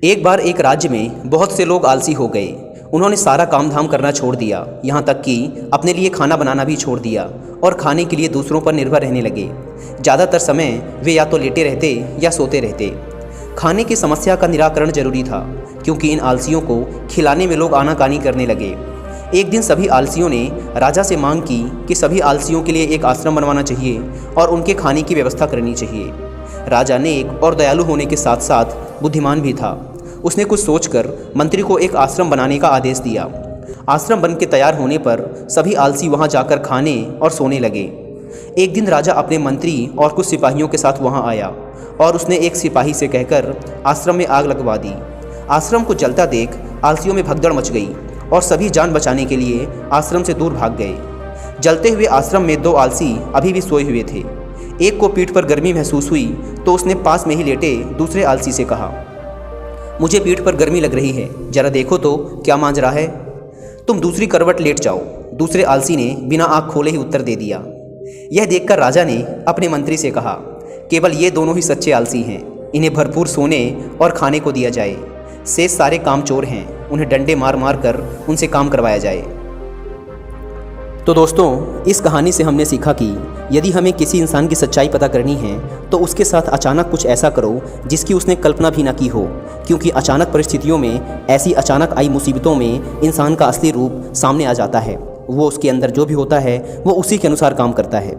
एक बार एक राज्य में बहुत से लोग आलसी हो गए। उन्होंने सारा काम धाम करना छोड़ दिया, यहाँ तक कि अपने लिए खाना बनाना भी छोड़ दिया और खाने के लिए दूसरों पर निर्भर रहने लगे। ज़्यादातर समय वे या तो लेटे रहते या सोते रहते। खाने की समस्या का निराकरण जरूरी था, क्योंकि इन आलसियों को खिलाने में लोग आनाकानी करने लगे। एक दिन सभी आलसियों ने राजा से मांग की कि सभी आलसियों के लिए एक आश्रम बनवाना चाहिए और उनके खाने की व्यवस्था करनी चाहिए। राजा नेक और दयालु होने के साथ साथ बुद्धिमान भी था। उसने कुछ सोचकर मंत्री को एक आश्रम बनाने का आदेश दिया। आश्रम बन के तैयार होने पर सभी आलसी वहां जाकर खाने और सोने लगे। एक दिन राजा अपने मंत्री और कुछ सिपाहियों के साथ वहां आया और उसने एक सिपाही से कहकर आश्रम में आग लगवा दी। आश्रम को जलता देख आलसियों में भगदड़ मच गई और सभी जान बचाने के लिए आश्रम से दूर भाग गए। जलते हुए आश्रम में दो आलसी अभी भी सोए हुए थे। एक को पीठ पर गर्मी महसूस हुई तो उसने पास में ही लेटे दूसरे आलसी से कहा, मुझे पीठ पर गर्मी लग रही है, जरा देखो तो क्या मांझ रहा है। तुम दूसरी करवट लेट जाओ। दूसरे आलसी ने बिना आँख खोले ही उत्तर दे दिया। यह देखकर राजा ने अपने मंत्री से कहा, केवल ये दोनों ही सच्चे आलसी हैं, इन्हें भरपूर सोने और खाने को दिया जाए। शेष सारे काम चोर हैं, उन्हें डंडे मार मार कर उनसे काम करवाया जाए। तो दोस्तों, इस कहानी से हमने सीखा कि यदि हमें किसी इंसान की सच्चाई पता करनी है तो उसके साथ अचानक कुछ ऐसा करो जिसकी उसने कल्पना भी ना की हो, क्योंकि अचानक परिस्थितियों में, ऐसी अचानक आई मुसीबतों में इंसान का असली रूप सामने आ जाता है। वो उसके अंदर जो भी होता है वो उसी के अनुसार काम करता है।